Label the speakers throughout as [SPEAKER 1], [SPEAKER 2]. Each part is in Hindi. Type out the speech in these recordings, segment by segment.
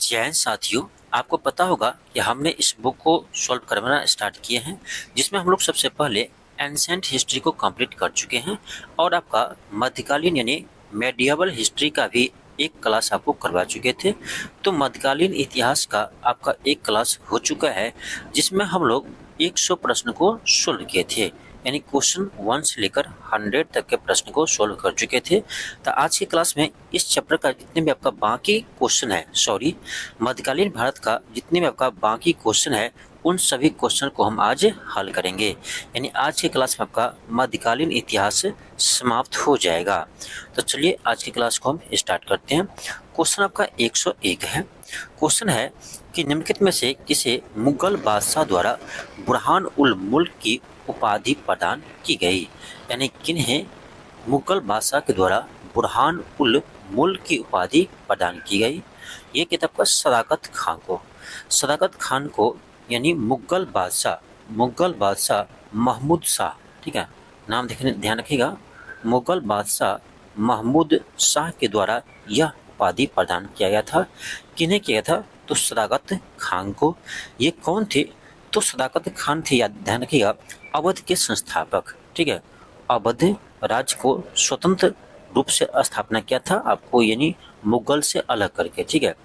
[SPEAKER 1] जैन साथियों, आपको पता होगा कि हमने इस बुक को सॉल्व करवाना स्टार्ट किए हैं, जिसमें हम लोग सबसे पहले एंसेंट हिस्ट्री को कंप्लीट कर चुके हैं और आपका मध्यकालीन यानी मेडिएवल हिस्ट्री का भी एक क्लास आपको करवा चुके थे। तो मध्यकालीन इतिहास का आपका एक क्लास हो चुका है, जिसमें हम लोग 100 प्रश्न को सोल्व किए थे, यानी क्वेश्चन 1 से लेकर 100 तक के प्रश्न को सोल्व कर चुके थे। तो आज की क्लास में इस चैप्टर का जितने भी आपका बाकी क्वेश्चन है, मध्यकालीन भारत का जितने भी आपका बाकी क्वेश्चन है, उन सभी क्वेश्चन को हम आज हल करेंगे। यानी आज की क्लास में आपका मध्यकालीन इतिहास समाप्त हो जाएगा। तो चलिए आज की क्लास को हम स्टार्ट करते हैं। क्वेश्चन आपका 101 है। क्वेश्चन है कि निम्नलिखित में से किसे मुगल बादशाह द्वारा बुरहान उल मुल्क की उपाधि प्रदान की गई। यानी किन्हें मुगल बादशाह के द्वारा बुरहान उल मुल्क की उपाधि प्रदान की गई। ये किताब का सदाकत खान को यानी मुगल बादशाह महमूद शाह, ठीक है, नाम देखने ध्यान रखिएगा, मुगल बादशाह महमूद शाह के द्वारा यह उपाधि प्रदान किया गया था। किन्हें किया था? तो सदाकत खान को। ये कौन थे? तो सदाकत खान थे, याद ध्यान रखिएगा, अवध के संस्थापक, ठीक है। अवध राज्य को स्वतंत्र रूप से स्थापना किया था आपको, यानी मुगल से अलग करके, ठीक है।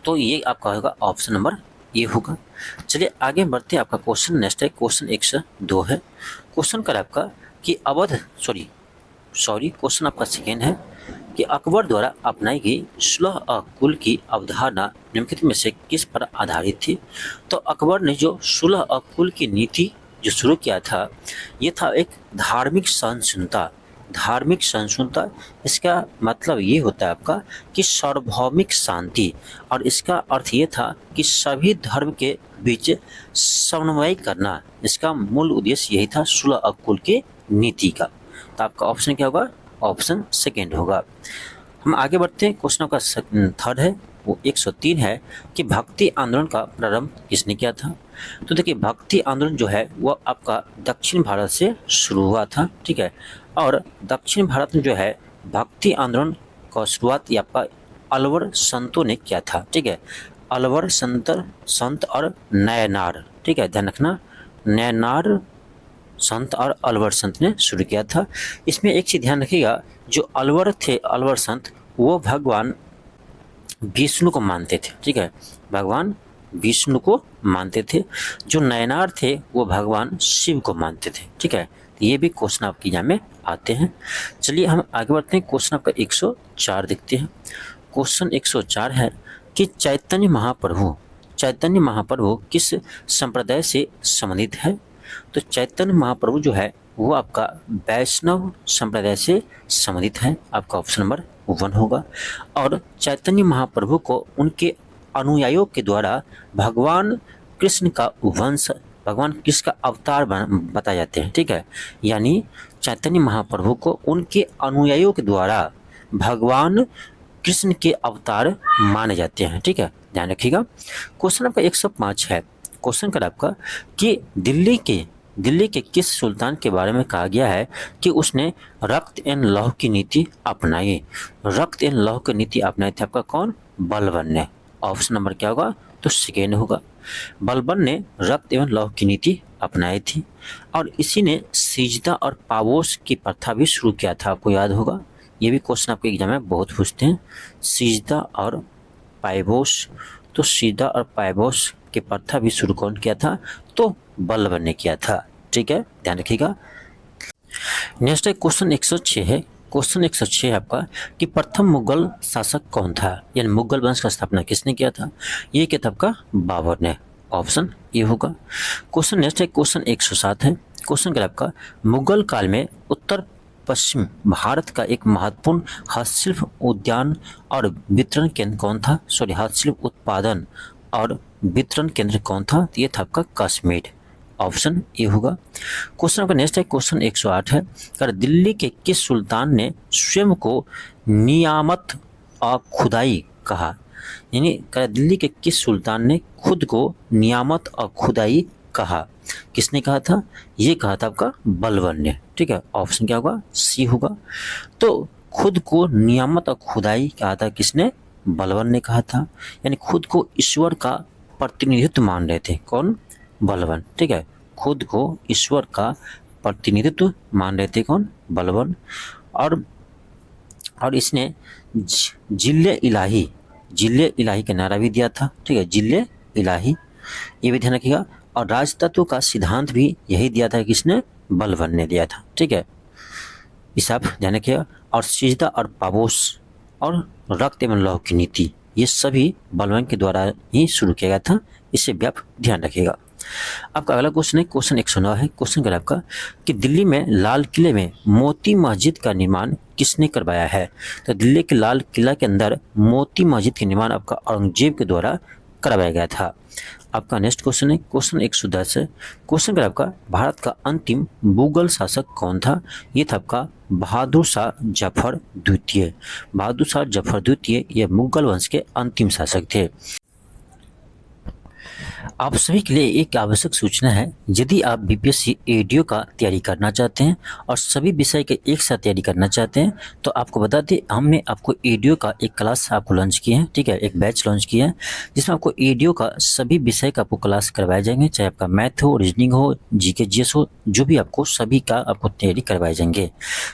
[SPEAKER 1] तो ये आपका होगा ऑप्शन नंबर ए होगा। चलिए आगे बढ़ते हैं। आपका क्वेश्चन नेक्स्ट है, क्वेश्चन 102 है। क्वेश्चन कर आपका कि क्वेश्चन आपका सेकेंड है कि अकबर द्वारा अपनाई गई सुलह कुल की अवधारणा निम्नलिखित में से किस पर आधारित थी। तो अकबर ने जो सुलह कुल की नीति जो शुरू किया था, ये था एक धार्मिक सहिष्णुता। इसका मतलब ये होता है आपका कि सार्वभौमिक शांति, और इसका अर्थ ये था कि सभी धर्म के बीच समन्वय करना। इसका मूल उद्देश्य यही था सुलह कुल की नीति का। तो आपका ऑप्शन क्या होगा? ऑप्शन सेकेंड होगा। हम आगे बढ़ते हैं। क्वेश्चन का थर्ड है, वो 103 है कि भक्ति आंदोलन का प्रारंभ किसने किया था। तो देखिए, भक्ति आंदोलन जो है वह आपका दक्षिण भारत से शुरू हुआ था, ठीक है। और दक्षिण भारत में जो है भक्ति आंदोलन का शुरुआत आपका अलवर संतों ने किया था, ठीक है। अलवर संत और नयनार, ठीक है, ध्यान रखना, नयनार संत और अलवर संत ने शुरू किया था। इसमें एक चीज ध्यान रखिएगा, जो अलवर संत वो भगवान विष्णु को मानते थे, ठीक है, भगवान विष्णु को मानते थे। जो नयनार थे वो भगवान शिव को मानते थे, ठीक है। ये भी क्वेश्चन आपके एग्जाम में आते हैं। चलिए हम आगे बढ़ते हैं। क्वेश्चन आपका 104 देखते हैं। क्वेश्चन 104 है कि चैतन्य महाप्रभु किस संप्रदाय से संबंधित है। तो चैतन्य महाप्रभु जो है वो आपका वैष्णव संप्रदाय से संबंधित है। आपका ऑप्शन नंबर 1 होगा। और चैतन्य महाप्रभु को उनके अनुयायियों के द्वारा भगवान कृष्ण का अवतार बताए जाते हैं, ठीक है। यानी चैतन्य महाप्रभु को उनके अनुयायियों के द्वारा भगवान कृष्ण के अवतार माने जाते हैं, ठीक है, ध्यान रखिएगा। क्वेश्चन आपका 105 है। क्वेश्चन कर आपका कि दिल्ली के किस सुल्तान के बारे में कहा गया है कि उसने रक्त एवं लौह की नीति अपनाई। रक्त एवं लौह की नीति अपनाई थी आपका कौन? बलबन ने। ऑप्शन नंबर क्या होगा? तो सेकेंड होगा। बलबन ने रक्त एवं लौह की नीति अपनाई थी, और इसी ने सिजदा और पावोस की प्रथा भी शुरू किया था, आपको याद होगा। ये भी क्वेश्चन आपके एग्जाम में बहुत पूछते हैं, सिजदा और पाइबोस। तो सिजदा और पाइबोस की प्रथा भी शुरू कौन किया था? तो बलबन ने किया था, ठीक है, ध्यान रखिएगा। नेक्स्ट है क्वेश्चन 106 है। क्वेश्चन 106 है आपका कि प्रथम मुगल शासक कौन था, यानी मुगल वंश का स्थापना किसने किया था। ये किया था आपका बाबर ने। ऑप्शन ये होगा। क्वेश्चन नेक्स्ट है क्वेश्चन 107 है। क्वेश्चन का आपका मुगल काल में उत्तर पश्चिम भारत का एक महत्वपूर्ण हस्तशिल्प उद्यान और वितरण केंद्र कौन था। हस्तशिल्प उत्पादन और वितरण केंद्र कौन था? ये था आपका कश्मीर। ऑप्शन ए होगा। क्वेश्चन आपका नेक्स्ट है क्वेश्चन 108 है। कर दिल्ली के किस सुल्तान ने स्वयं को नियामत और खुदाई कहा। यानी कर दिल्ली के किस सुल्तान ने खुद को नियामत और खुदाई कहा। किसने कहा था? ये कहा था आपका बलबन ने, ठीक है। ऑप्शन क्या होगा? सी होगा। तो खुद को नियामत और खुदाई कहा था किसने? बलवन ने कहा था, यानी खुद को ईश्वर का प्रतिनिधित्व मान रहे थे। कौन? बलवन। ठीक है, खुद को ईश्वर का प्रतिनिधित्व मान रहे थे। कौन? बलवन। और इसने जिल्ले इलाही का नारा भी दिया था। ठीक है, जिल्ले इलाही, ये भी ध्यान रखिएगा। और राजतत्व का सिद्धांत भी यही दिया था, किसने? बलवन ने दिया था। ठीक है, इसे आप ध्यान रखिएगा। और सिजदा और पाबोस और रक्त एवं लौह की नीति, ये सभी बलवन के द्वारा ही शुरू किया गया था। इसे भी आप ध्यान रखिएगा। आपका अगला क्वेश्चन है, क्वेश्चन 109 है। क्वेश्चन का आपका कि दिल्ली में लाल किले में मोती मस्जिद का निर्माण किसने करवाया है? तो दिल्ली के लाल किला के अंदर मोती मस्जिद का निर्माण आपका औरंगजेब के द्वारा करवाया गया था। आपका नेक्स्ट क्वेश्चन है, क्वेश्चन 110 है। क्वेश्चन का आपका भारत का अंतिम मुगल शासक कौन था? ये था आपका बहादुर शाह जफर द्वितीय। बहादुर शाह जफर द्वितीय ये मुगल वंश के अंतिम शासक थे। आप सभी के लिए एक आवश्यक सूचना है, यदि आप बीपीएससी एडीओ का तैयारी करना चाहते हैं और सभी विषय के एक साथ तैयारी करना चाहते हैं, तो आपको बता दें हमने आपको एडीओ का एक क्लास आपको लॉन्च किया है। ठीक है, एक बैच लॉन्च किया है जिसमें आपको एडीओ का सभी विषय का आपको क्लास करवाए जाएंगे, चाहे आपका मैथ हो, रीजनिंग हो, जीके जीएस हो, जो भी आपको सभी का आपको तैयारी करवाए जाएंगे।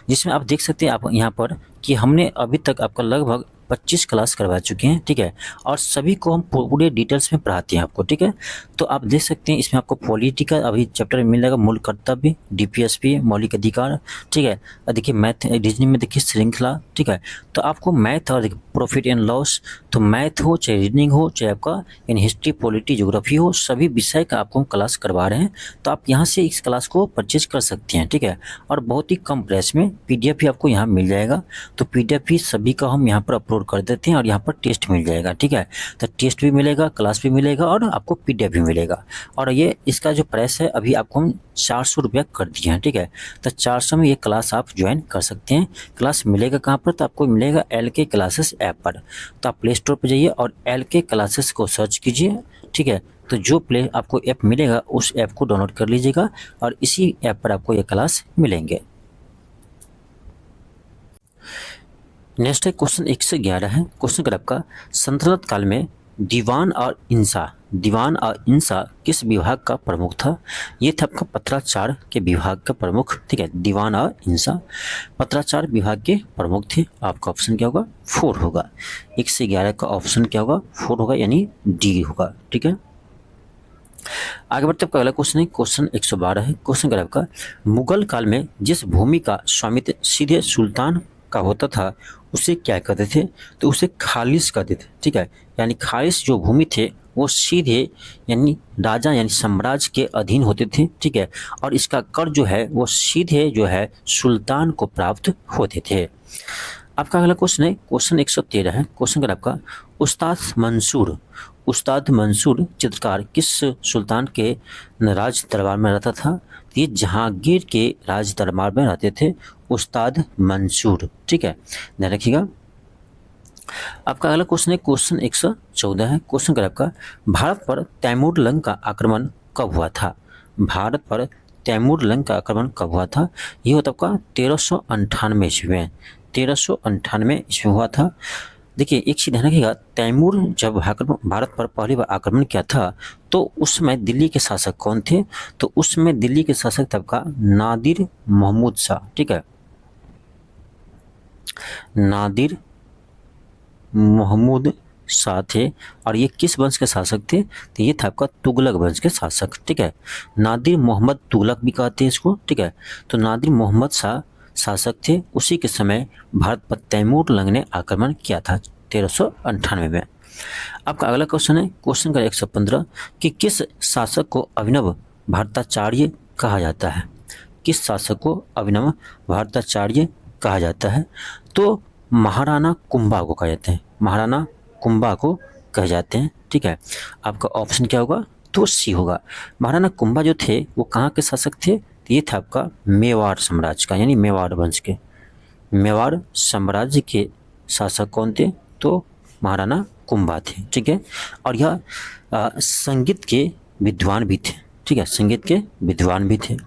[SPEAKER 1] जिसमें आप देख सकते हैं आप यहाँ पर कि हमने अभी तक आपका लगभग 25 क्लास करवा चुके हैं। ठीक है, और सभी को हम पूरे डिटेल्स में पढ़ाते हैं आपको। ठीक है, तो आप देख सकते हैं इसमें आपको पॉलिटिकल अभी चैप्टर में मिलेगा, मूल कर्तव्य, डीपीएसपी, मौलिक अधिकार। ठीक है, देखिए मैथ, रीजनिंग में देखिए श्रृंखला। ठीक है, तो आपको मैथ और प्रॉफिट एंड लॉस, तो मैथ हो चाहे रीजनिंग हो चाहे आपका इन हिस्ट्री, पॉलिटी, ज्योग्राफी हो, सभी विषय का आपको हम क्लास करवा रहे हैं। तो आप यहाँ से इस क्लास को परचेज कर सकते हैं। ठीक है, और बहुत ही कम प्राइस में पीडीएफ भी आपको यहाँ मिल जाएगा। तो पीडीएफ भी सभी का हम यहाँ पर अपलोड कर देते हैं और यहाँ पर टेस्ट मिल जाएगा। ठीक है, तो टेस्ट भी मिलेगा, क्लास भी मिलेगा और आपको पीडीएफ भी मिलेगा। और ये इसका जो प्राइस है अभी आपको हम 400 रुपया कर दिए हैं। ठीक है, तो 400 में ये क्लास आप ज्वाइन कर सकते हैं। क्लास मिलेगा कहाँ पर? तो आपको मिलेगा LK क्लासेस ऐप पर। तो आप प्ले स्टोर पर जाइए और LK क्लासेस को सर्च कीजिए। ठीक है, तो जो प्ले आपको ऐप मिलेगा उस ऐप को डाउनलोड कर लीजिएगा और इसी ऐप पर आपको ये क्लास मिलेंगे। नेक्स्ट है क्वेश्चन 111 है। क्वेश्चन का आपका सल्तनत काल में दीवान और इंसा किस विभाग का प्रमुख था? ये था आपका पत्राचार के विभाग का प्रमुख। ठीक है, दीवान और इंसा पत्राचार विभाग के प्रमुख थे। आपका ऑप्शन क्या होगा? 4 होगा। 1 से 11 का ऑप्शन क्या होगा? 4 होगा, यानी डी होगा। ठीक है, आगे बढ़ते आपका अगला क्वेश्चन है, क्वेश्चन 112 है। क्वेश्चन का आपका मुगल काल में जिस भूमि का स्वामित्व सीधे सुल्तान का होता था उसे क्या कहते थे? तो उसे खालिस कहते थे। ठीक है, यानी खालिस जो भूमि थे वो सीधे यानी राजा यानी साम्राज्य के अधीन होते थे। ठीक है, और इसका कर जो है वो सीधे जो है सुल्तान को प्राप्त होते थे। आपका अगला क्वेश्चन है, क्वेश्चन 113 है। क्वेश्चन का आपका उस्ताद मंसूर चित्रकार किस सुल्तान के राज दरबार में रहता था? ये जहांगीर के राज दरबार में रहते थे उस्ताद मंसूर। ठीक है, ध्यान रखिएगा। आपका अगला क्वेश्चन है, क्वेश्चन 114 है। क्वेश्चन का आपका भारत पर तैमूर लंग का आक्रमण कब हुआ था? भारत पर तैमूर लंग का आक्रमण कब हुआ था? ये होता आपका 1398 ईस्वी में। 1398 ईस्वी हुआ था। देखिए एक चीज ध्यान रखिएगा, तैमूर जब भारत पर पहली बार आक्रमण किया था तो उस समय दिल्ली के शासक कौन थे? तो उस समय दिल्ली के शासक तब का नादिर महमूद शाह। ठीक है, नादिर महमूद शाह थे। और ये किस वंश के शासक थे? तो ये था आपका तुगलक वंश के शासक। ठीक है, नादिर मोहम्मद तुगलक भी कहते हैं इसको। ठीक है, तो नादिर मोहम्मद शाह शासक थे। उसी के समय भारत पर तैमूर लंग ने आक्रमण किया था 1398 में। आपका अगला क्वेश्चन है, क्वेश्चन का 115 कि किस शासक को अभिनव भारताचार्य कहा जाता है? किस शासक को अभिनव भारताचार्य कहा जाता है? तो महाराणा कुंभा को कहा जाते हैं। महाराणा कुंभा को कहे जाते हैं। ठीक है, आपका ऑप्शन क्या होगा? तो सी होगा। महाराणा कुंभा जो थे वो कहाँ के शासक थे? ये था आपका मेवाड़ साम्राज्य का, यानी मेवाड़ वंश के। मेवाड़ साम्राज्य के शासक कौन थे? तो महाराणा कुंभा थे। ठीक है, और यह संगीत के विद्वान भी थे। ठीक है, संगीत के विद्वान भी थे।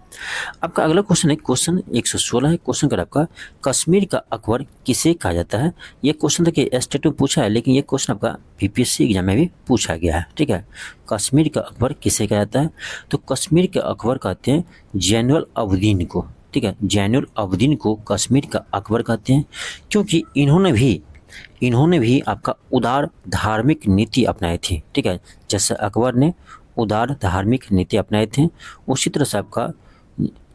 [SPEAKER 1] आपका अगला क्वेश्चन है क्वेश्चन 116 है। क्वेश्चन का आपका कश्मीर का अकबर किसे कहा जाता है। ये क्वेश्चन देखिए स्टेट में पूछा है, लेकिन ये क्वेश्चन आपका बीपीएससी एग्जाम में भी पूछा गया है। ठीक है, कश्मीर का अकबर किसे कहा जाता है, तो कश्मीर के अकबर कहते हैं जैनुल अबदीन को। ठीक है, जैनुल अबदीन को कश्मीर का अकबर कहते हैं, क्योंकि इन्होंने भी आपका उदार धार्मिक नीति अपनाई थी। ठीक है, जैसे अकबर ने उदार धार्मिक नीति अपनाए थे, उसी तरह से आपका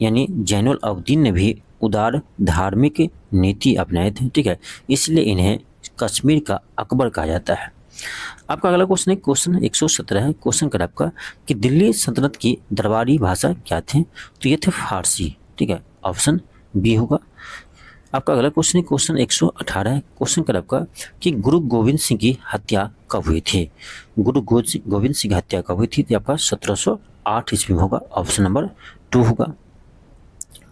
[SPEAKER 1] यानी जैनुल अबदीन ने भी उदार धार्मिक नीति अपनाए थे। ठीक है, इसलिए इन्हें कश्मीर का अकबर कहा जाता है। आपका अगला क्वेश्चन है क्वेश्चन 117 है। क्वेश्चन का आपका कि दिल्ली सल्तनत की दरबारी भाषा क्या थे, तो ये थे फारसी। ठीक है, ऑप्शन बी होगा। आपका अगला क्वेश्चन है क्वेश्चन 118 है। क्वेश्चन का आपका कि गुरु गोविंद सिंह की हत्या कब हुई थी। गुरु गोविंद सिंह की हत्या कब हुई थी, तो आपका 1708 ईस्वी में होगा। ऑप्शन नंबर 2 होगा।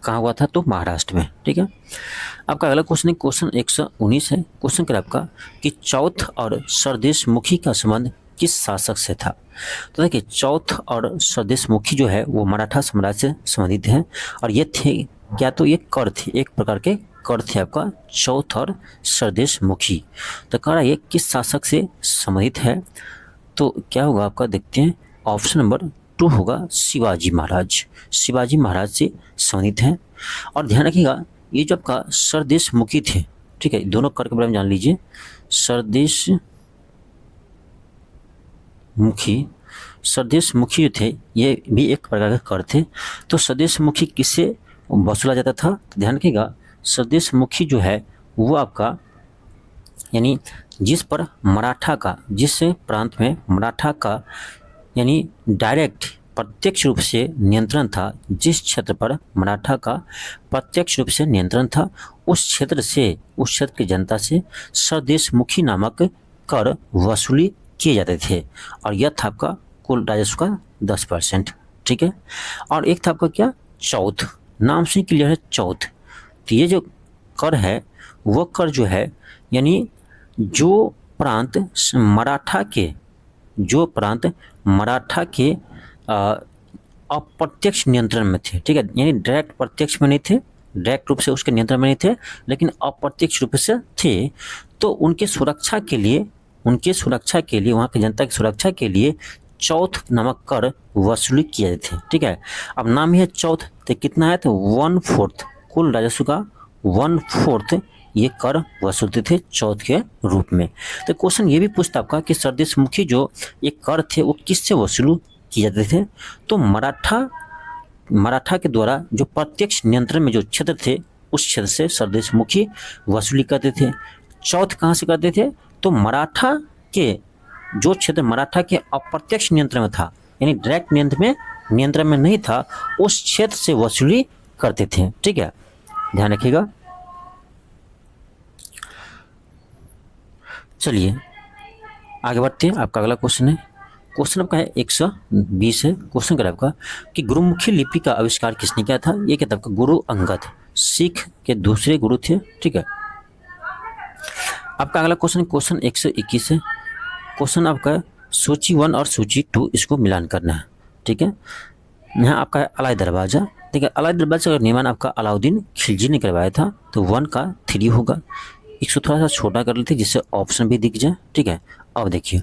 [SPEAKER 1] कहाँ हुआ था, तो महाराष्ट्र में। ठीक है, आपका अगला क्वेश्चन है क्वेश्चन 119 है। क्वेश्चन का आपका कि चौथ और सरदेश मुखी का संबंध किस शासक से था। तो देखिए चौथ और सरदेश मुखी जो है वो मराठा साम्राज्य से संबंधित है, और ये थे क्या, तो ये कर थे, एक प्रकार के कर थे आपका चौथ और सरदेश मुखी। तो कह रहा है ये किस शासक से संबंधित है, तो क्या होगा आपका देखते हैं। ऑप्शन नंबर 2 होगा, शिवाजी महाराज। शिवाजी महाराज से संबंधित हैं। और ध्यान रखिएगा ये जो आपका सरदेश मुखी थे, ठीक है, दोनों कर के बारे में जान लीजिए। सरदेश मुखी जो थे ये भी एक प्रकार के कर थे। तो स्वदेश मुखी किससे वसूला जाता था, तो ध्यान रखिएगा स्वदेश मुखी जो है वो आपका यानी जिस प्रांत में मराठा का यानी डायरेक्ट प्रत्यक्ष रूप से नियंत्रण था, जिस क्षेत्र पर मराठा का प्रत्यक्ष रूप से नियंत्रण था, उस क्षेत्र की जनता से स्वदेश मुखी नामक कर वसूली किए जाते थे, और यह था आपका कुल राजस्व का 10%। ठीक है, और एक था आपका क्या, चौथ। नाम से क्लियर है चौथ। तो ये जो कर है वो कर जो है यानी जो प्रांत मराठा के अप्रत्यक्ष नियंत्रण में थे। ठीक है, यानी डायरेक्ट प्रत्यक्ष में नहीं थे, डायरेक्ट रूप से उसके नियंत्रण में नहीं थे, लेकिन अप्रत्यक्ष रूप से थे। तो उनके सुरक्षा के लिए वहाँ की जनता की सुरक्षा के लिए चौथ नामक कर वसूली किए थे। ठीक है, अब नाम ही है चौथ, तो कितना है, तो 1/4 कुल राजस्व का 1/4 ये कर वसूलते थे चौथ के रूप में। तो क्वेश्चन ये भी पूछता आपका कि सरदेश मुखी जो ये कर थे वो किससे वसूल किए जाते थे, तो मराठा के द्वारा जो प्रत्यक्ष नियंत्रण में जो क्षेत्र थे उस क्षेत्र से सरदेश मुखी वसूली करते थे। चौथ कहाँ से करते थे, तो मराठा के जो क्षेत्र मराठा के अप्रत्यक्ष नियंत्रण में था, यानी डायरेक्ट नियंत्रण में नहीं था, उस क्षेत्र से वसूली करते थे। ठीक है, ध्यान रखिएगा। चलिए आगे बढ़ते हैं। आपका अगला क्वेश्चन है, क्वेश्चन आपका है 120 है। क्वेश्चन का आपका कि गुरुमुखी लिपि का आविष्कार किसने किया था। ये क्या था आपका गुरु अंगद, सिख के दूसरे गुरु थे। ठीक है, आपका अगला क्वेश्चन 121 है। क्वेश्चन आपका सूची 1 और सूची 2 इसको मिलान करना है। ठीक है, यहाँ आपका है अलाई दरवाज़ा। ठीक है, अलाई दरवाज़ा का निर्माण आपका अलाउद्दीन खिलजी ने करवाया था, तो 1 का 3 होगा। इसको थोड़ा सा छोटा कर लेते जिससे ऑप्शन भी दिख जाए। ठीक है, अब देखिए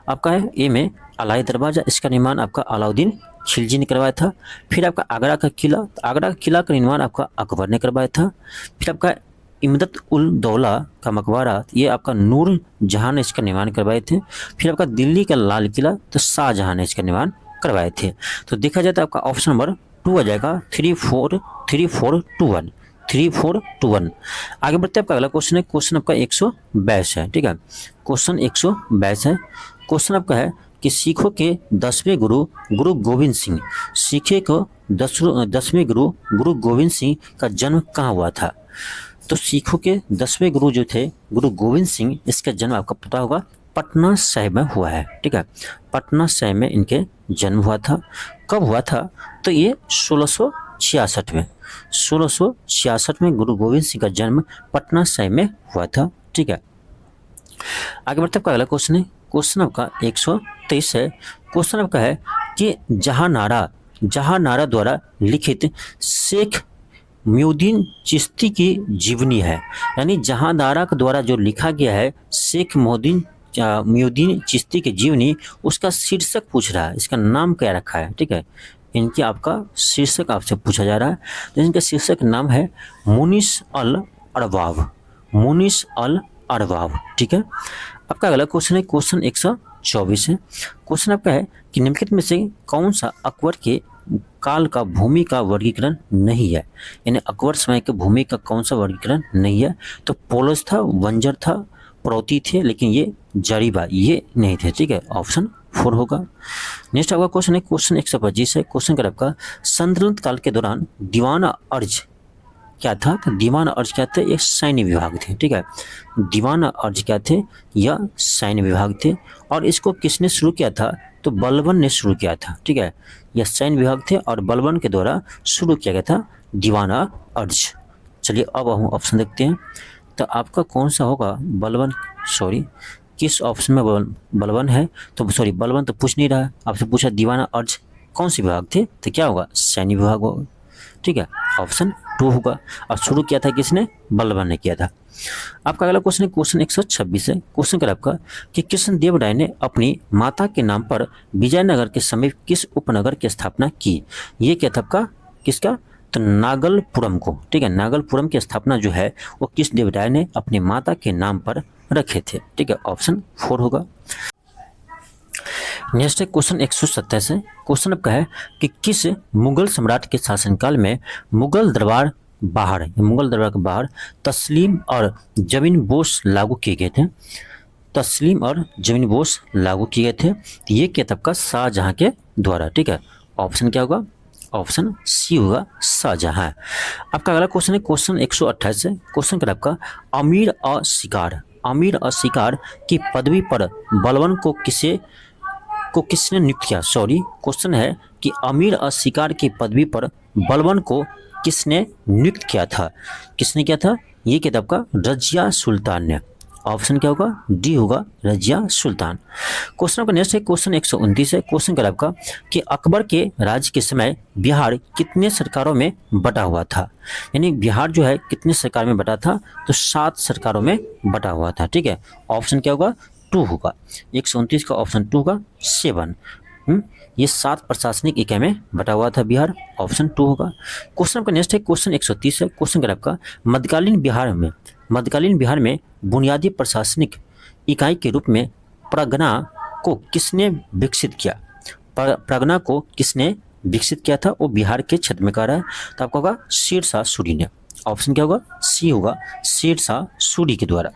[SPEAKER 1] आपका है ए में अलाई दरवाज़ा, इसका निर्माण आपका अलाउद्दीन खिलजी ने करवाया था। फिर आपका आगरा का किला, तो आगरा का किला का निर्माण आपका अकबर ने करवाया था। फिर आपका इमदत उल दौला का मकबरा, ये आपका नूर जहां ने इसका निर्माण करवाए थे। फिर आपका दिल्ली का लाल किला, तो शाहजहां ने इसका निर्माण करवाए थे। तो देखा जाए तो आपका ऑप्शन नंबर 2 आ जाएगा 3421। आगे बढ़ते हैं। आपका अगला क्वेश्चन है, क्वेश्चन आपका 122 है। ठीक है, क्वेश्चन 122 है। क्वेश्चन आपका है कि सिखों के 10वें गुरु गुरु गोविंद सिंह, सिखे को 10वें गुरु गोविंद सिंह का जन्म कहाँ हुआ था। तो सिखों के 10वें गुरु जो थे गुरु गोविंद सिंह, इसका जन्म आपका पता होगा पटना साहिब में हुआ है। ठीक है, पटना साहिब में इनके जन्म हुआ था। कब हुआ था, तो ये 1666 में गुरु गोविंद सिंह का जन्म पटना साहिब में हुआ था। ठीक है, आगे बढ़ते आपका अगला क्वेश्चन है। क्वेश्चन आपका 123 है। क्वेश्चन आपका है कि जहानारा जहानारा द्वारा लिखित शेख मुहिउद्दीन चिश्ती की जीवनी है। यानी जहानारा के द्वारा जो लिखा गया है शेख मुहिउद्दीन चिश्ती की जीवनी, उसका शीर्षक पूछ रहा है, इसका नाम क्या रखा है। ठीक है, इनकी आपका शीर्षक आपसे पूछा जा रहा है। तो इनका शीर्षक नाम है मुनिस अल अरबाब, मुनिस अल अरबाब। ठीक है, आपका अगला क्वेश्चन है क्वेश्चन 124 है। क्वेश्चन आपका है कि निम्नलिखित में से कौन सा अकबर के काल का भूमि का वर्गीकरण नहीं है। यानी अकबर समय के भूमि का कौन सा वर्गीकरण नहीं है। तो पोलस था, बंजर था, पड़ौती थे, लेकिन ये जरीबा ये नहीं थे। ठीक है, ऑप्शन 4 होगा। नेक्स्ट आपका क्वेश्चन है क्वेश्चन 125 है। क्वेश्चन का आपका सल्तनत काल के दौरान दीवान अर्ज क्या था। तो दीवान अर्ज क्या थे, ये सैन्य विभाग थे। ठीक है, दीवान अर्ज क्या थे, यह सैन्य विभाग थे। और इसको किसने शुरू किया था, तो बलबन ने शुरू किया था। ठीक है, यह सैन्य विभाग थे और बलबन के द्वारा शुरू किया गया था दीवान अर्ज। चलिए अब हम ऑप्शन देखते हैं। तो आपका कौन सा होगा, बलबन, सॉरी किस ऑप्शन में बलबन है। तो सॉरी बलबन तो पूछ नहीं रहा है, आपसे पूछा दीवान अर्ज कौन से विभाग थे, तो क्या होगा, सैन्य विभाग होगा। ठीक है, ऑप्शन 2 होगा। और शुरू किया था किसने, बलबन ने किया था। आपका अगला क्वेश्चन है क्वेश्चन 126 है। क्वेश्चन कर आपका कि कृष्णदेव राय ने अपनी माता के नाम पर विजयनगर के समीप किस उपनगर की स्थापना की। ये क्या था आपका, किसका, तो नागलपुरम को। ठीक है, नागलपुरम की स्थापना जो है वो कृष्णदेव राय ने अपनी माता के नाम पर रखे थे। ठीक है, ऑप्शन 4 होगा। नेक्स्ट है क्वेश्चन 127 है। क्वेश्चन आपका है कि किस मुगल सम्राट के शासनकाल में मुगल दरबार के बाहर तस्लीम और जमीन बोस लागू किए गए थे। तस्लीम और जमीन बोस लागू किए गए थे। ये क्या था आपका, शाहजहां के द्वारा। ठीक है, ऑप्शन क्या होगा, ऑप्शन सी होगा, शाहजहां। आपका अगला क्वेश्चन है क्वेश्चन 128 है। क्वेश्चन का आपका अमीर और शिकार की पदवी पर बलबन को किसने नियुक्त किया। सॉरी, क्वेश्चन है कि अमीर और शिकार की पदवी पर बलबन को किसने नियुक्त किया था। किसने किया था, ये किताब का रजिया सुल्तान ने। ऑप्शन क्या होगा, डी होगा, रजिया सुल्तान। क्वेश्चन का नेक्स्ट है क्वेश्चन 129 है। क्वेश्चन का आपका कि अकबर के राज्य के समय बिहार कितने सरकारों में बटा हुआ था। यानी बिहार जो है कितने सरकार में बटा था, तो 7 सरकारों में बटा हुआ था। ठीक है, ऑप्शन क्या होगा, 2 होगा। 129 का ऑप्शन 2 होगा, 7। ये 7 प्रशासनिक इकाई में बटा हुआ था बिहार, ऑप्शन 2 होगा। क्वेश्चन का नेक्स्ट है क्वेश्चन 130 है। क्वेश्चन का आपका मध्यकालीन बिहार में बुनियादी प्रशासनिक इकाई के रूप में परगना को किसने विकसित किया। परगना को किसने विकसित किया था, वो बिहार के क्षेत्र में रहा है। तो आपका होगा शेरशाह सूरी ने। ऑप्शन क्या होगा, सी होगा, शेरशाह सूरी के द्वारा।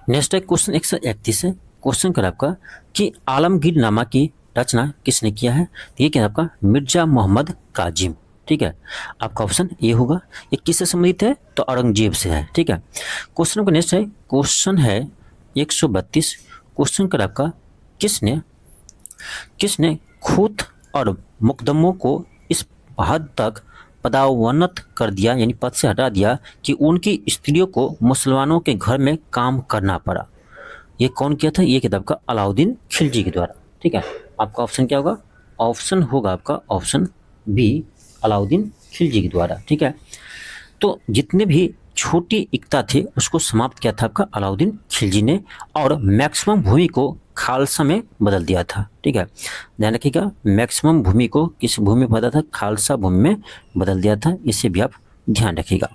[SPEAKER 1] नेक्स्ट है क्वेश्चन 131 है। क्वेश्चन का आपका कि आलमगीर नामा की रचना किसने किया है। तो ये क्या आपका मिर्जा मोहम्मद काजिम। ठीक है, आपका ऑप्शन ए होगा। ये किससे संबंधित है, तो औरंगजेब से है। ठीक है, क्वेश्चन का नेक्स्ट है क्वेश्चन है 132। क्वेश्चन का आपका किसने खूत और मुकदमों को इस हद तक पदावनत कर दिया, यानी पद से हटा दिया कि उनकी स्त्रियों को मुसलमानों के घर में काम करना पड़ा। ये कौन किया था, ये किताब का अलाउद्दीन खिलजी के द्वारा। ठीक है, आपका ऑप्शन क्या होगा, ऑप्शन होगा आपका ऑप्शन बी, अलाउद्दीन खिलजी के द्वारा। ठीक है, तो जितने भी छोटी इकता थे उसको समाप्त किया था आपका अलाउद्दीन खिलजी ने, और मैक्सिमम भूमि को खालसा में बदल दिया था। ठीक है, ध्यान रखिएगा, मैक्सिमम भूमि को किस भूमि में बदला था, खालसा भूमि में बदल दिया था। इसे भी आप ध्यान रखिएगा।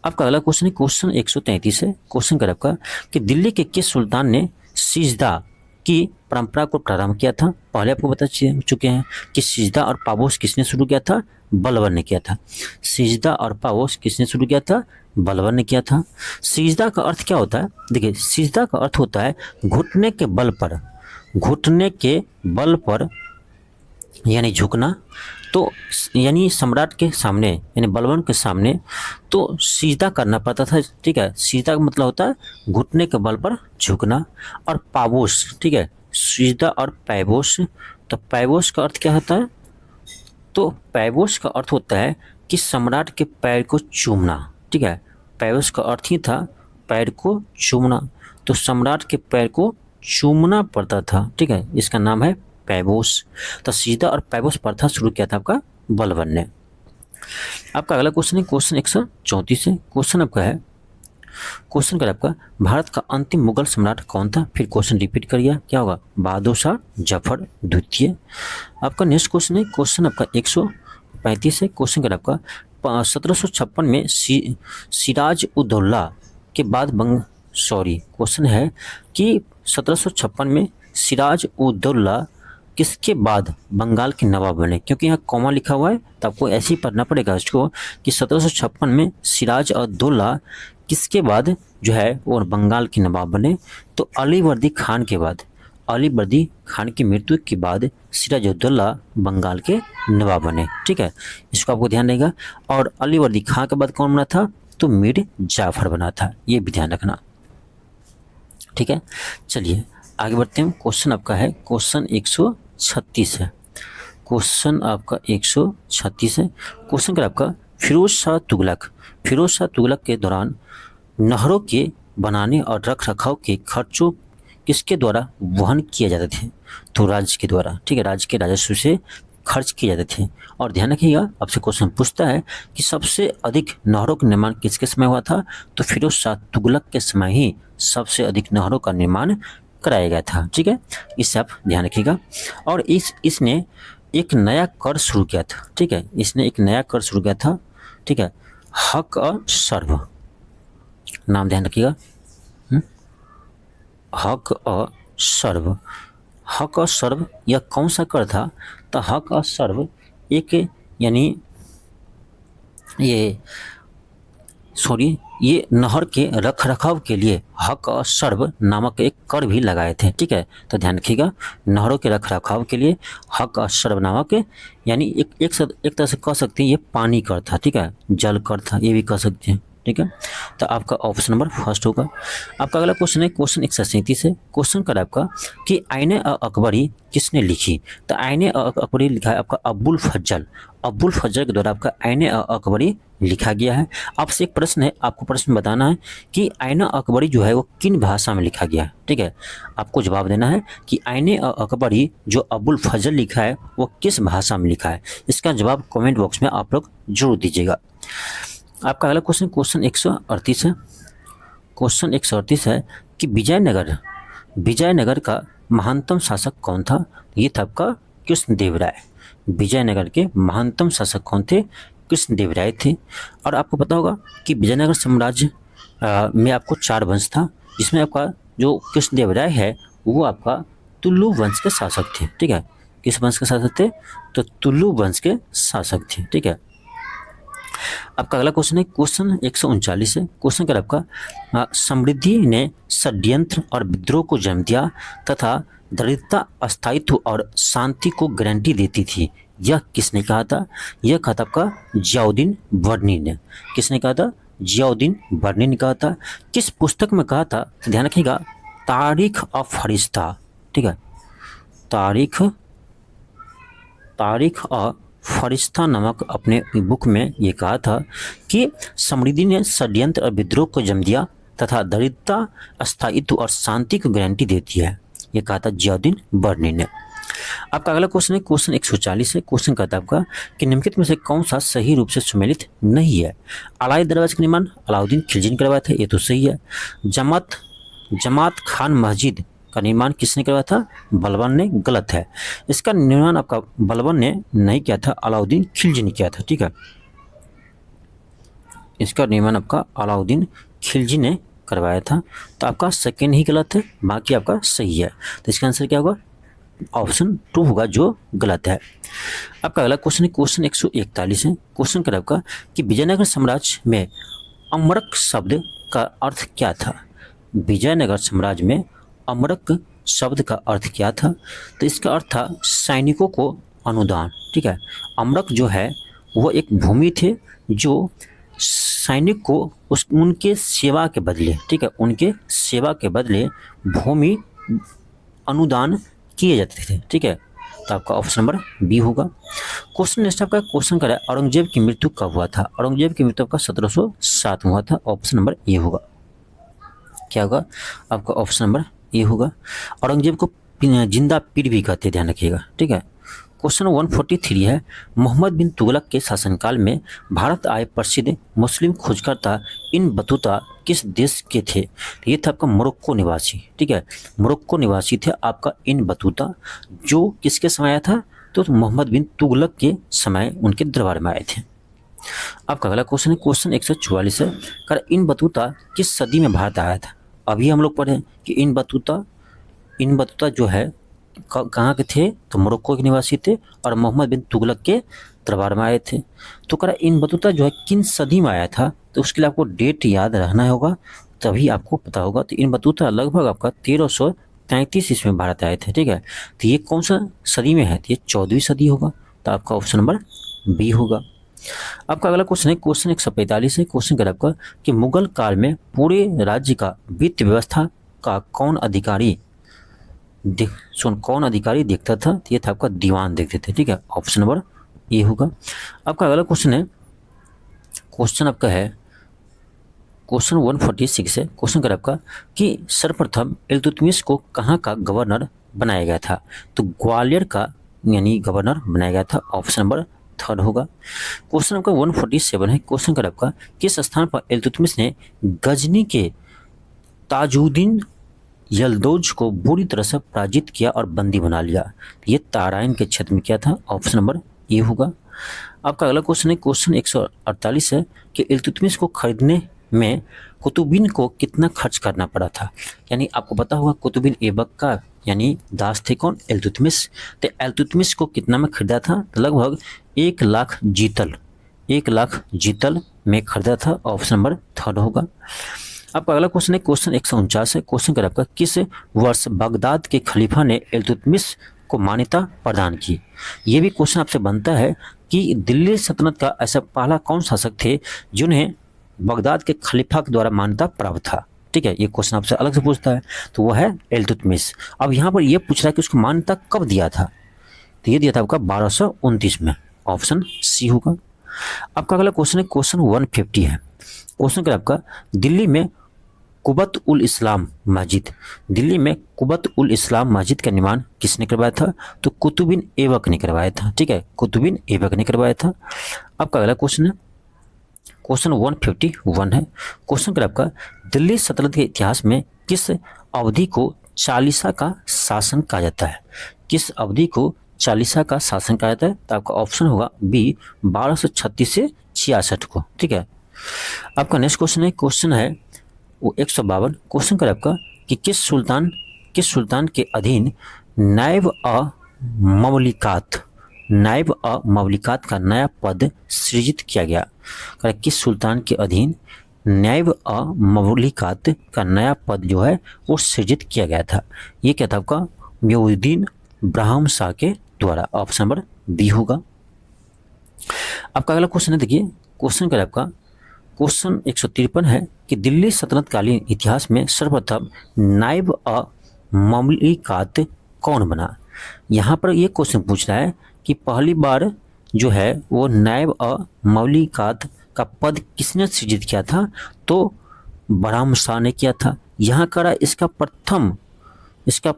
[SPEAKER 1] आपका अगला क्वेश्चन है क्वेश्चन 133 है। क्वेश्चन कर आपका कि दिल्ली के किस सुल्तान ने सिजदा की परंपरा को प्रारंभ किया था। पहले आपको बता चुके हैं कि सिजदा और पापोश किसने शुरू किया था, बलबन ने किया था। सिजदा और पापोश किसने शुरू किया था, बलबन ने किया था। सिजदा का अर्थ क्या होता है, देखिए सिजदा का अर्थ होता है घुटने के बल पर यानी झुकना। तो यानी सम्राट के सामने यानी बलबन के सामने तो सिजदा करना पड़ता था। ठीक है, सिजदा का मतलब होता है घुटने के बल पर झुकना। और पावोश, ठीक है, सिजदा और पैबोश। तो पैबोश का अर्थ क्या होता है, तो पैबोश का अर्थ होता है कि सम्राट के पैर को चूमना। ठीक है, पैबोश का अर्थ ही था पैर को चूमना। तो सम्राट के पैर को चूमना पड़ता था। ठीक है, इसका नाम है पैबोस। तो सीधा और पैबोस प्रथा शुरू किया था आपका बलबन ने। आपका अगला क्वेश्चन है क्वेश्चन 134 है। क्वेश्चन आपका है, क्वेश्चन का आपका भारत का अंतिम मुगल सम्राट कौन था? फिर क्वेश्चन रिपीट करिए, क्या होगा? बहादुर शाह जफर द्वितीय। आपका नेक्स्ट क्वेश्चन है क्वेश्चन आपका 135 है। क्वेश्चन का आपका 1756 में सिराज उद्दौला के बाद क्वेश्चन है कि 1756 में सिराज उद्दौला किसके बाद बंगाल के नवाब बने? क्योंकि यहाँ कॉमा लिखा हुआ है तो आपको ऐसे ही पढ़ना पड़ेगा इसको कि 1756 में सिराज उद्दौला किसके बाद जो है वो बंगाल के नवाब बने? तो अलीवर्दी खान के बाद, अलीवर्दी खान की मृत्यु के बाद सिराज उद्दौला बंगाल के नवाब बने। ठीक है, इसको आपको ध्यान रहेगा। और अलीवर्दी खान के बाद कौन बना था? तो मीर जाफर बना था, ये भी ध्यान रखना। ठीक है, चलिए आगे बढ़ते हैं। क्वेश्चन आपका है क्वेश्चन 136 है। क्वेश्चन आपका 136 है। क्वेश्चन का आपका फिरोज शाह तुगलक के दौरान नहरों के बनाने और रख रखाव के खर्चों किसके द्वारा वहन किए जाते थे? तो राज्य के द्वारा। ठीक है, राज्य के राजस्व से खर्च किए जाते थे। और ध्यान रखिएगा, आपसे क्वेश्चन पूछता है कि सबसे अधिक नहरों का निर्माण किसके समय हुआ था? तो फिरोज शाह तुगलक के समय ही सबसे अधिक नहरों का निर्माण कराया गया था। ठीक है, इससे आप ध्यान रखिएगा। और इसने एक नया कर शुरू किया था। ठीक है, इसने एक नया कर शुरू किया था। ठीक है, हक और सर्व, नाम ध्यान रखिएगा। हक और सर्व, हक और सर्व यह कौन सा कर था? तो हक और सर्व एक यानी ये नहर के रख रखाव के लिए हक और सर्व नामक एक कर भी लगाए थे। ठीक है, तो ध्यान रखिएगा, नहरों के रख रखाव के लिए हक और सर्व नामक यानी एक तरह से कह सकते हैं ये पानी कर था। ठीक है, जल कर था, ये भी कह सकते हैं। ठीक है, तो आपका ऑप्शन नंबर फर्स्ट होगा। आपका अगला क्वेश्चन है क्वेश्चन 137 है। क्वेश्चन का आपका कि आईने अकबरी किसने लिखी? तो आईने अकबरी लिखा है आपका अब्बुल फज्जल के द्वारा आपका आईने अकबरी लिखा गया है। आपसे एक प्रश्न है, आपको प्रश्न बताना है कि आईने अकबरी जो है वो किन भाषा में लिखा गया है। ठीक है, आपको जवाब देना है कि आईने अकबरी जो अब्बुल फज्जल लिखा है वो किस भाषा में लिखा है। इसका जवाब कमेंट बॉक्स में आप लोग जरूर दीजिएगा। आपका अगला क्वेश्चन 138 है। क्वेश्चन 138 है कि विजयनगर का महानतम शासक कौन था? ये था आपका कृष्णदेवराय। विजयनगर के महानतम शासक कौन थे? कृष्णदेवराय थे। और आपको पता होगा कि विजयनगर साम्राज्य में आपको 4 वंश था, जिसमें आपका जो कृष्णदेवराय है वो आपका तुलु वंश के शासक थे। ठीक है, किस वंश के शासक थे? तो तुलु वंश के शासक थे। ठीक है, आपका अगला क्वेश्चन है क्वेश्चन 139 है। क्वेश्चन का आपका समृद्धि ने षड्यंत्र और विद्रोह को जन्म दिया तथा दरिद्रता, अस्थायित्व और शांति को गारंटी देती थी, यह किसने कहा था? यह कहा था आपका जियाउद्दीन बर्नी ने। किसने कहा था? जियाउद्दीन बर्नी ने कहा था। किस पुस्तक में कहा था? तो ध्यान रखिएगा, तारीख ऑफ फरिश्ता। ठीक है, तारीख ऑफ फरिश्ता नामक अपने बुक में ये कहा था कि समृद्धि ने षड्यंत्र और विद्रोह को जन्म दिया तथा दरिद्रता, अस्थायित्व और शांति को गारंटी देती है, ये कहा था जियाउद्दीन बर्नी ने। आपका अगला क्वेश्चन है क्वेश्चन 140 है। क्वेश्चन कहता है आपका कि निम्नलिखित में से कौन सा सही रूप से सुमेलित नहीं है? अलाई दरवाजे का निर्माण अलाउद्दीन खिलजी ने करवाया था, ये तो सही है। जमात खान मस्जिद का निर्माण किसने करवाया था? बलबन ने, गलत है। इसका निर्माण आपका बलबन ने नहीं किया था, अलाउद्दीन खिलजी ने किया था। ठीक है, इसका निर्माण आपका अलाउद्दीन खिलजी ने करवाया था। तो आपका सेकेंड ही गलत है, बाकी आपका सही है। तो इसका आंसर क्या होगा? ऑप्शन 2 होगा, जो गलत है। आपका अगला क्वेश्चन है क्वेश्चन 141 है। क्वेश्चन का आपका कि विजयनगर साम्राज्य में अमरक शब्द का अर्थ क्या था? विजयनगर साम्राज्य में अमरक शब्द का अर्थ क्या था? तो इसका अर्थ था सैनिकों को अनुदान। ठीक है, अमरक जो है वो एक भूमि थे जो सैनिक को उनके सेवा के बदले, ठीक है, उनके सेवा के बदले भूमि अनुदान किए जाते थे। ठीक है, तो आपका ऑप्शन नंबर बी होगा। क्वेश्चन नेक्स्ट आपका क्वेश्चन कर रहा है औरंगजेब की मृत्यु कब हुआ था? औरंगजेब की मृत्यु आपका 1707 में हुआ था, ऑप्शन नंबर ए होगा। क्या होगा? आपका ऑप्शन नंबर ए होगा। औरंगजेब को जिंदा पीर भी कहते हैं, ध्यान रखिएगा, ठीक है। क्वेश्चन 143 है, मोहम्मद बिन तुगलक के शासनकाल में भारत आए प्रसिद्ध मुस्लिम खोजकर्ता इब्न बतूता किस देश के थे? ये था आपका मोरक्को निवासी, ठीक है। मोरक्को निवासी थे आपका इब्न बतूता, जो किसके समय आया था? तो मोहम्मद बिन तुगलक के समय उनके दरबार में आए थे। आपका अगला क्वेश्चन है, क्वेश्चन 144 है, कर इब्न बतूता किस सदी में भारत आया था? अभी हम लोग पढ़े कि इब्न बतूता जो है कहाँ के थे? तो मोरक्को के निवासी थे और मोहम्मद बिन तुगलक के दरबार में आए थे। तो करा इब्न बतूता जो है किन सदी में आया था? तो उसके लिए आपको डेट याद रखना होगा, तभी आपको पता होगा। तो इब्न बतूता लगभग आपका 1333 ईस्वी में भारत आए थे, ठीक है। तो ये कौन सा सदी में है? तो ये 14वीं सदी होगा, तो आपका ऑप्शन नंबर बी होगा। आपका अगला क्वेश्चन है, क्वेश्चन 145 है, क्वेश्चन कर आपका कि मुगल काल में पूरे राज्य का वित्त व्यवस्था का कौन अधिकारी देखता था? तो ये था आपका दीवान देखते थे, ठीक है। ऑप्शन नंबर ए होगा। आपका अगला क्वेश्चन है, क्वेश्चन आपका है क्वेश्चन 146 है, क्वेश्चन कर आपका कि सर्वप्रथम इल्तुतमिश को कहाँ का गवर्नर बनाया गया था? तो ग्वालियर का यानी गवर्नर बनाया गया था। ऑप्शन नंबर थर्ड होगा। क्वेश्चन आपका 147 है, क्वेश्चन कर आपका किस स्थान पर इल्तुतमिश ने गजनी के ताजुद्दीन यल्दौज को बुरी तरह से पराजित किया और बंदी बना लिया? ये ताराइन के क्षेत्र में किया था। ऑप्शन नंबर ए होगा। आपका अगला क्वेश्चन है, क्वेश्चन 148 है कि इल्तुतमिश को खरीदने में कुतुबुद्दीन को कितना खर्च करना पड़ा था? यानी आपको पता होगा कुतुबुद्दीन ऐबक का यानी दास थे कौन? इल्तुतमिश। तो इल्तुतमिश को कितना में खरीदा था? तो लगभग 1 लाख जीतल में खरीदा था। ऑप्शन नंबर थर्ड होगा। आपका अगला क्वेश्चन है, क्वेश्चन 149 है, क्वेश्चन कर आपका किस वर्ष बगदाद के खलीफा ने इल्तुतमिश को मान्यता प्रदान की? ये भी क्वेश्चन आपसे बनता है कि दिल्ली सल्तनत का ऐसा पहला कौन शासक थे जिन्हें बगदाद के खलीफा के द्वारा मान्यता प्राप्त था? ठीक है, ये क्वेश्चन आपसे अलग से पूछता है, तो वह है इल्तुतमिश। अब यहाँ पर यह पूछ रहा है कि उसको मान्यता कब दिया था? तो ये दिया था आपका 1229 में। ऑप्शन सी होगा। आपका अगला क्वेश्चन है, क्वेश्चन 150 है, क्वेश्चन कर आपका दिल्ली में कुतुब-उल-इस्लाम मस्जिद का निर्माण किसने करवाया था? तो कुतुबुद्दीन ऐबक ने करवाया था, ठीक है, कुतुबुद्दीन ऐबक ने करवाया था। आपका अगला क्वेश्चन है, क्वेश्चन 151 है, क्वेश्चन कर आपका दिल्ली सल्तनत के इतिहास में किस अवधि को चालीसा का शासन कहा जाता है? किस अवधि को चालीसा का शासन कहा जाता है? तो आपका ऑप्शन होगा बी 1236 से 66 को, ठीक है। आपका नेक्स्ट क्वेश्चन है वो 152, क्वेश्चन कर आपका कि किस सुल्तान के अधीन नायब ममलिकात का नया पद सृजित किया गया? किस सुल्तान के अधीन नायब ममलिकात का नया पद जो है वो सृजित किया गया था? ये क्या था आपका मुइनुद्दीन ब्राह्म शाह के द्वारा। ऑप्शन नंबर बी होगा। आपका अगला क्वेश्चन है, देखिए क्वेश्चन कर आपका क्वेश्चन 153 है कि दिल्ली सल्तनत कालीन इतिहास में सर्वप्रथम नायब ममलिकात कौन बना? यहाँ पर ये क्वेश्चन पूछ रहा है कि पहली बार जो है वो नायब ममलिकात का पद किसने सृजित किया था? तो ब्राह्म शाह ने किया था। यहाँ करा इसका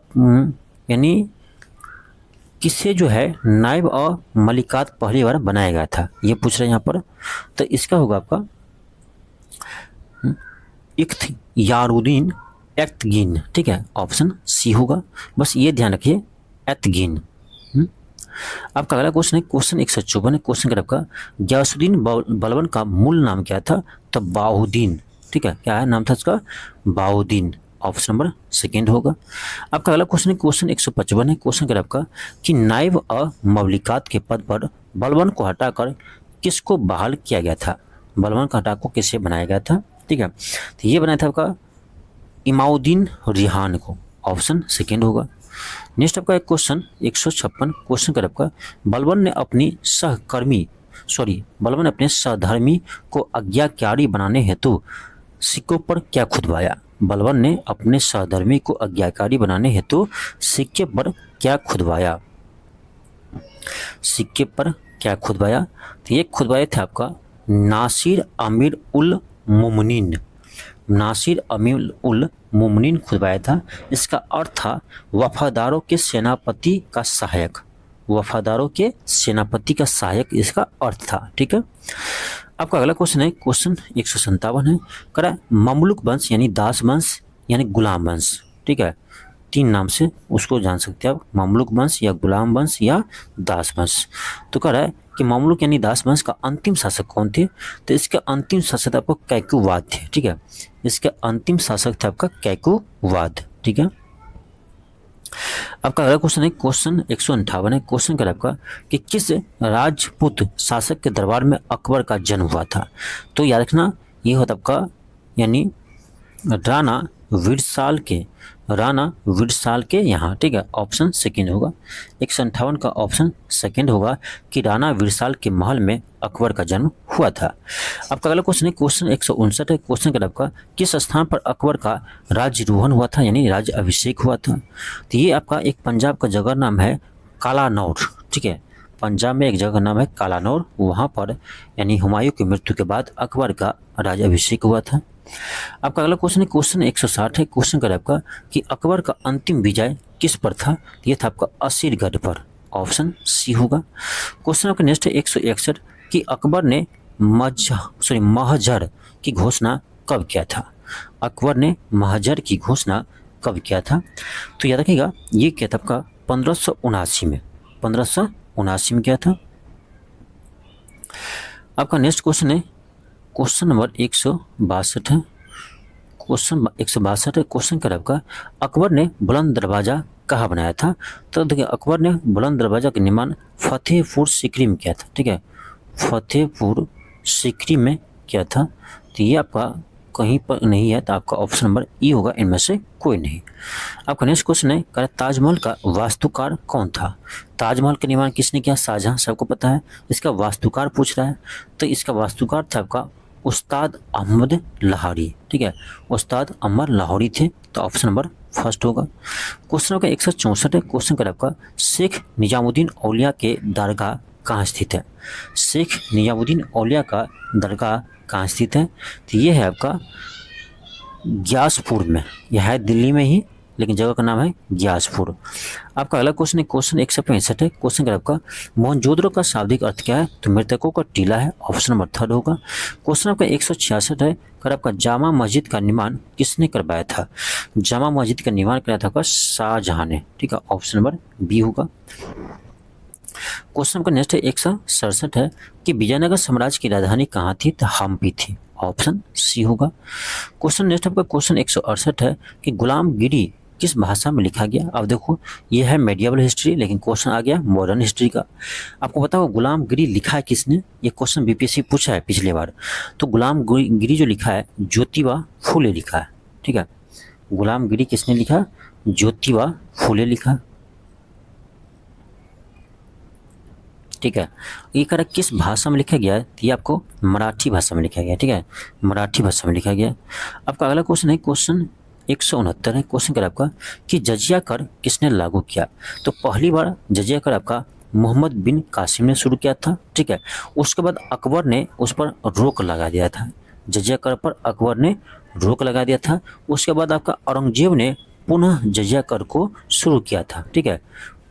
[SPEAKER 1] यानी किससे जो है नायब मलिकात पहली बार बनाया गया था, ये पूछ रहे हैं यहाँ पर। तो इसका होगा आपका इख्तियारुद्दीन एत्तगीन, ठीक है, ऑप्शन सी होगा। बस ये ध्यान रखिए, एत्तगीन। आपका अगला क्वेश्चन है, क्वेश्चन 154 है, क्वेश्चन कर आपका गयासुद्दीन बलबन का मूल नाम क्या था? तो बाहुद्दीन, ठीक है, क्या है नाम था उसका? बाहुद्दीन। ऑप्शन नंबर सेकेंड होगा। आपका अगला क्वेश्चन है, क्वेश्चन 155 है, क्वेश्चन कर आपका कि नायब ममलिकात के पद पर बलबन को हटाकर किसको बहाल किया गया था? बलबन का हटा को किससे बनाया गया था? ठीक है, तो ये बनाया था आपका इमाउद्दीन रिहान को। ऑप्शन सेकेंड होगा। नेक्स्ट आपका एक क्वेश्चन 156, क्वेश्चन कर आपका बलबन ने अपने सहधर्मी को आज्ञाकारी बनाने हेतु सिक्कों पर क्या खुदवाया? बलबन ने अपने सहधर्मी को आज्ञाकारी बनाने हेतु सिक्के पर क्या खुदवाया? तो ये खुदवाए थे आपका नासिर अमीर उल मुमनीन खुतबाया था। इसका अर्थ था वफादारों के सेनापति का सहायक, वफादारों के सेनापति का सहायक इसका अर्थ था। ठीक है, आपका अगला क्वेश्चन है, क्वेश्चन 157 है, करा ममलुक वंश यानी दास वंश यानी गुलाम वंश। ठीक है, तीन नाम से उसको जान सकते हैं आप, ममलुक वंश या गुलाम वंश या दास वंश। तो कह रहा है कि ममलुक यानी दास वंश का अंतिम शासक कौन थे? तो इसके अंतिम शासक आपको कैकुवाद थे। ठीक है, इसके अंतिम शासक थे आपका कैकुवाद। ठीक है, आपका अगला क्वेश्चन है, क्वेश्चन 158 है, क्वेश्चन कर आपका कि किस राजपूत शासक के दरबार में अकबर का जन्म हुआ था? तो याद रखना ये होता आपका यानी राणा विरसाल के यहाँ। ठीक है, ऑप्शन सेकंड होगा, 158 का ऑप्शन सेकंड होगा कि राणा विरसाल के महल में अकबर का जन्म हुआ था। आपका अगला क्वेश्चन है, क्वेश्चन 159 है, क्वेश्चन का आपका किस स्थान पर अकबर का राज्यरोहण हुआ था यानी राज्य अभिषेक हुआ था? तो ये आपका एक पंजाब का जगह नाम है कालानौर। ठीक है, पंजाब में एक जगह नाम है कालानौर, वहाँ पर यानी हुमायूं की मृत्यु के बाद अकबर का राज्याभिषेक हुआ था। आपका अगला क्वेश्चन है, क्वेश्चन 160 है, क्वेश्चन कर आपका कि अकबर का अंतिम विजय किस पर था? ये था आपका असीरगढ़ पर, ऑप्शन सी होगा। क्वेश्चन आपका नेक्स्ट है 161 कि अकबर ने महजर की घोषणा कब किया था? अकबर ने महजर की घोषणा कब किया था? तो याद रखिएगा ये क्या था आपका 1579 में, 1579 में किया था। आपका नेक्स्ट क्वेश्चन है, क्वेश्चन नंबर 162 है, क्वेश्चन 162 है, क्वेश्चन कर आपका अकबर ने बुलंद दरवाजा कहाँ बनाया था? तो देखिए अकबर ने बुलंद दरवाजा का निर्माण फतेहपुर सीकरी में किया था। ठीक है, फतेहपुर सीकरी में किया था। तो ये आपका कहीं पर नहीं है, तो आपका ऑप्शन नंबर ई होगा, इनमें से कोई नहीं। आपका नेक्स्ट क्वेश्चन है, कह ताजमहल का वास्तुकार कौन था? ताजमहल का निर्माण किसने किया? शाहजहां, सबको पता है। इसका वास्तुकार पूछ रहा है, तो इसका वास्तुकार था आपका उस्ताद अहमद लाहौरी। ठीक है, उस्ताद अहमद लाहौरी थे, तो ऑप्शन नंबर फर्स्ट होगा। क्वेश्चन का 164 है, क्वेश्चन कर आपका शेख निजामुद्दीन औलिया के दरगाह कहाँ स्थित है? शेख निजामुद्दीन औलिया का दरगाह कहाँ स्थित है? तो ये है आपका ग्यासपुर में, यह है दिल्ली में ही, लेकिन जगह का नाम है ग्यासपुर। आपका अगला क्वेश्चन है, क्वेश्चन 165 है, क्वेश्चन का आपका मोहनजोदड़ो का शाब्दिक अर्थ क्या है? तो मृतकों का टीला है, ऑप्शन नंबर थर्ड होगा। क्वेश्चन आपका 166 है, कर आपका जामा मस्जिद का निर्माण किसने करवाया था? जामा मस्जिद का निर्माण कराया था आपका शाहजहां ने। ठीक है, ऑप्शन नंबर बी होगा। क्वेश्चन का नेक्स्ट है 167 है कि विजयनगर साम्राज्य की राजधानी कहाँ थी? तो हम्पी थी, ऑप्शन सी होगा। क्वेश्चन नेक्स्ट आपका क्वेश्चन 168 है कि गुलामगिरी किस भाषा में लिखा गया? अब देखो ये है मेडिएवल हिस्ट्री, लेकिन क्वेश्चन आ गया मॉडर्न हिस्ट्री का। आपको पता हो गुलामगिरी लिखा है किसने? ये क्वेश्चन बीपीएससी पूछा है पिछले बार। तो गुलामगिरी जो लिखा है ज्योतिबा फुले लिखा है। ठीक है, गुलामगिरी किसने लिखा? ज्योतिबा फुले लिखा। ठीक है, ये कह रहा किस भाषा में लिखा गया है? ये आपको मराठी भाषा में लिखा गया। ठीक है, मराठी भाषा में लिखा गया। आपका अगला क्वेश्चन है, क्वेश्चन 169 है, क्वेश्चन कर आपका कि जजिया कर किसने लागू किया? तो पहली बार जजिया कर आपका मोहम्मद बिन कासिम ने शुरू किया था। ठीक है, उसके बाद अकबर ने उस पर रोक लगा दिया था, जजिया कर पर अकबर ने रोक लगा दिया था। उसके बाद आपका औरंगजेब ने पुनः जजिया कर को शुरू किया था। ठीक है,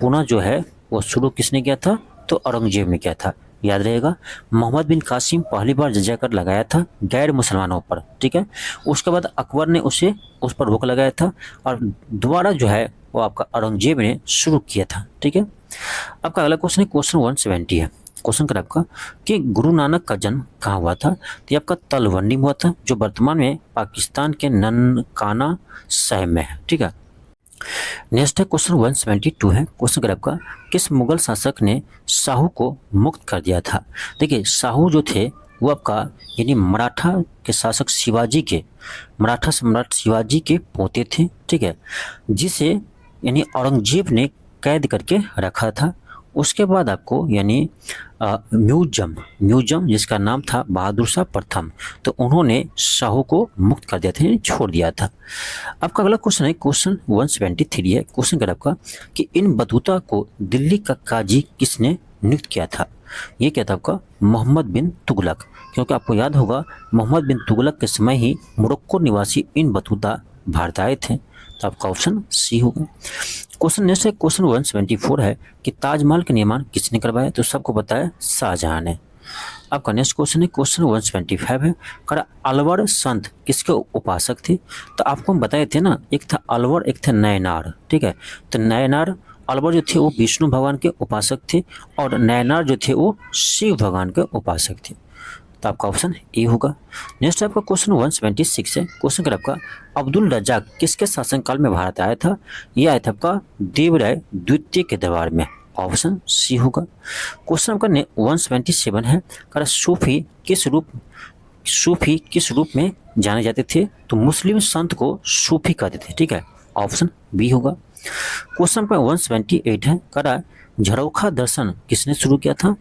[SPEAKER 1] पुनः जो है वो शुरू किसने किया था? तो औरंगजेब ने किया था, याद रहेगा। मोहम्मद बिन कासिम पहली बार जजिया कर लगाया था गैर मुसलमानों पर। ठीक है, उसके बाद अकबर ने उस पर रोक लगाया था और दोबारा जो है वो आपका औरंगजेब ने शुरू किया था। ठीक है, आपका अगला क्वेश्चन है, क्वेश्चन 170 है, क्वेश्चन कर आपका कि गुरु नानक का जन्म कहाँ हुआ था? तो ये आपका तलवंडी में हुआ था, जो वर्तमान में पाकिस्तान के ननकाना शहर में है। ठीक है, नेक्स्ट है क्वेश्चन 172 है, क्वेश्चन कर आपका किस मुगल शासक ने शाहू को मुक्त कर दिया था? देखिए शाहू जो थे वो आपका यानी मराठा के शासक शिवाजी के, मराठा सम्राट शिवाजी के पोते थे। ठीक है, जिसे यानी औरंगजेब ने कैद करके रखा था। उसके बाद आपको यानी म्यूजियम जिसका नाम था बहादुर शाह प्रथम, तो उन्होंने शाहू को मुक्त कर दिया था, यानी छोड़ दिया था। आपका अगला क्वेश्चन है, क्वेश्चन 173 है, क्वेश्चन कर आपका कि इन बतूता को दिल्ली का काजी किसने नियुक्त किया था? ये क्या था आपका? मोहम्मद बिन तुगलक, क्योंकि आपको याद होगा मोहम्मद बिन तुगलक के समय ही मोरक्को निवासी इन बतूता भारत आए थे? तो आपका ऑप्शन सी होगा। क्वेश्चन नेक्स्ट है, क्वेश्चन 174 है कि ताजमहल का निर्माण किसने करवाया? तो सबको पता है शाहजहां ने। आपका नेक्स्ट क्वेश्चन है, क्वेश्चन 175 है, करा अलवर संत किसके उपासक थे? तो आपको हम बताए थे ना, एक था अलवर, एक था नयनार, ठीक है। तो नयनार, अलवर जो थे वो विष्णु भगवान के उपासक थे और नयनार जो थे वो शिव भगवान के उपासक थे। तो आपका ऑप्शन ए होगा। नेक्स्ट आपका क्वेश्चन 176 है, क्वेश्चन कर आपका अब्दुल रज्जाक किसके शासनकाल में भारत आया था? यह आया था आपका देवराय द्वितीय के दरबार में। ऑप्शन सी होगा। क्वेश्चन आपका 177 है, कर सूफी किस रूप में जाने जाते थे? तो मुस्लिम संत को सूफी कहते थे, ठीक है। ऑप्शन बी होगा। क्वेश्चन पर 178 है, करा झरोखा दर्शन किसने शुरू किया था?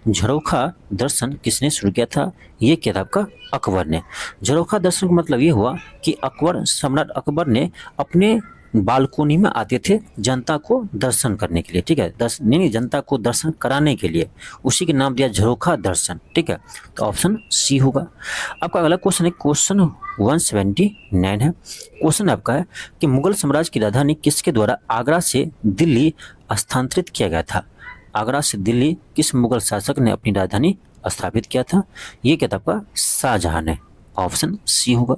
[SPEAKER 1] झरोखा दर्शन किसने शुरू किया था? ये किया था आपका अकबर ने। झरोखा दर्शन का मतलब ये हुआ कि सम्राट अकबर ने अपने बालकोनी में आते थे जनता को दर्शन करने के लिए, ठीक है। नहीं, जनता को दर्शन कराने के लिए, उसी के नाम दिया झरोखा दर्शन, ठीक है। तो ऑप्शन सी होगा। आपका अगला क्वेश्चन है, क्वेश्चन 179 है। क्वेश्चन आपका है कि मुगल साम्राज्य की राजधानी किसके द्वारा आगरा से दिल्ली स्थानांतरित किया गया था? आगरा से दिल्ली किस मुगल शासक ने अपनी राजधानी स्थापित किया था? ये क्या था आपका शाहजहां ने। ऑप्शन सी होगा।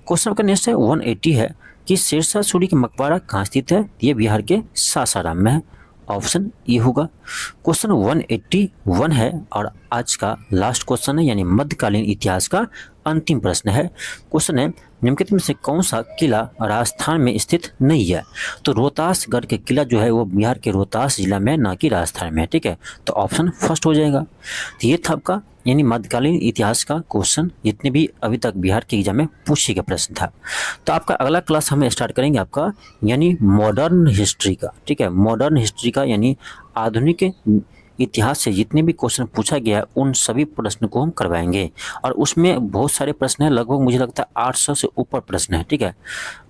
[SPEAKER 1] क्वेश्चन आपका नेक्स्ट है 180 है कि शेरशाह सूरी का मकबरा कहाँ स्थित है? ये बिहार के सासाराम में है। ऑप्शन ई होगा। क्वेश्चन 181 है और आज का लास्ट क्वेश्चन है, यानी मध्यकालीन इतिहास का अंतिम प्रश्न है। क्वेश्चन है, निम्नलिखित में से कौन सा किला राजस्थान में स्थित नहीं है? तो रोहतासगढ़ के किला जो है वो बिहार के रोहतास जिला में, ना कि राजस्थान में, ठीक है। तो ऑप्शन फर्स्ट हो जाएगा। तो ये था आपका यानी मध्यकालीन इतिहास का क्वेश्चन, जितने भी अभी तक बिहार के एग्जाम में पूछे गए प्रश्न था। तो आपका अगला क्लास हम स्टार्ट करेंगे आपका यानी मॉडर्न हिस्ट्री का, ठीक है। मॉडर्न हिस्ट्री का यानी आधुनिक इतिहास से जितने भी क्वेश्चन पूछा गया उन सभी प्रश्न को हम करवाएंगे। और उसमें बहुत सारे प्रश्न हैं, लगभग मुझे लगता है 800 से ऊपर प्रश्न है, ठीक है।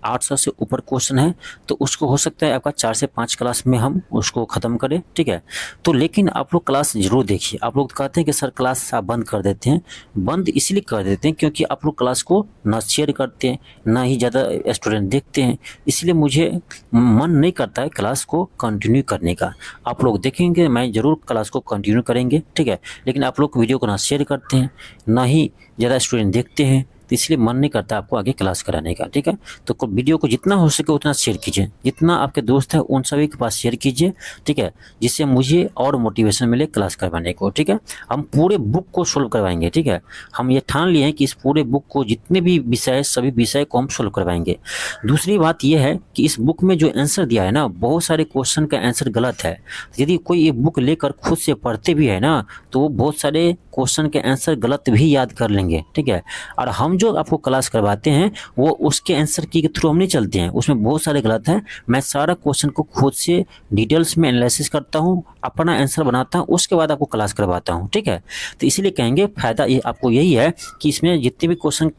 [SPEAKER 1] 800 से ऊपर क्वेश्चन है, तो उसको हो सकता है आपका 4 से 5 क्लास में हम उसको ख़त्म करें, ठीक है। तो लेकिन आप लोग क्लास जरूर देखिए। आप लोग कहते हैं कि सर क्लास आप बंद कर देते हैं, बंद इसलिए कर देते हैं क्योंकि आप लोग क्लास को ना शेयर करते हैं, ना ही ज़्यादा स्टूडेंट देखते हैं, इसलिए मुझे मन नहीं करता है क्लास को कंटिन्यू करने का। आप लोग देखेंगे, मैं ज़रूर क्लास को कंटिन्यू करेंगे, ठीक है। लेकिन आप लोग वीडियो को ना शेयर करते हैं, ना ही ज़्यादा स्टूडेंट देखते हैं, तो इसलिए मन नहीं करता आपको आगे क्लास कराने का, ठीक है। तो वीडियो को जितना हो सके उतना शेयर कीजिए, जितना आपके दोस्त हैं उन सभी के पास शेयर कीजिए, ठीक है, जिससे मुझे और मोटिवेशन मिले क्लास करवाने को, ठीक है। हम पूरे बुक को सोल्व करवाएंगे, ठीक है। हम ये ठान लिए हैं कि इस पूरे बुक को जितने भी विषय, सभी विषय को हम सोल्व करवाएंगे। दूसरी बात यह है कि इस बुक में जो आंसर दिया है ना, बहुत सारे क्वेश्चन का आंसर गलत है। यदि कोई ये बुक लेकर खुद से पढ़ते भी है ना, तो वो बहुत सारे क्वेश्चन के आंसर गलत भी याद कर लेंगे, ठीक है। और हम जो आपको क्लास करवाते हैं वो उसके आंसर की थ्रू हम नहीं चलते हैं, उसमें बहुत सारे गलत हैं। मैं सारा क्वेश्चन को खुद से डिटेल्स में एनालिसिस करता हूँ, अपना आंसर बनाता हूँ, उसके बाद आपको क्लास करवाता हूँ, ठीक है। तो इसीलिए कहेंगे फ़ायदा ये आपको यही है कि इसमें जितने भी क्वेश्चन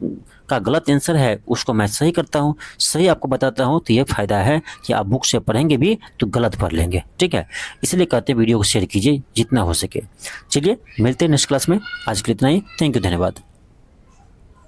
[SPEAKER 1] का गलत आंसर है उसको मैं सही करता हूँ, सही आपको बताता हूँ। तो ये फ़ायदा है कि आप बुक से पढ़ेंगे भी तो गलत पढ़ लेंगे, ठीक है। इसलिए कहते हैं वीडियो को शेयर कीजिए जितना हो सके। चलिए मिलते हैं नेक्स्ट क्लास में, आज के लिए इतना ही। थैंक यू, धन्यवाद।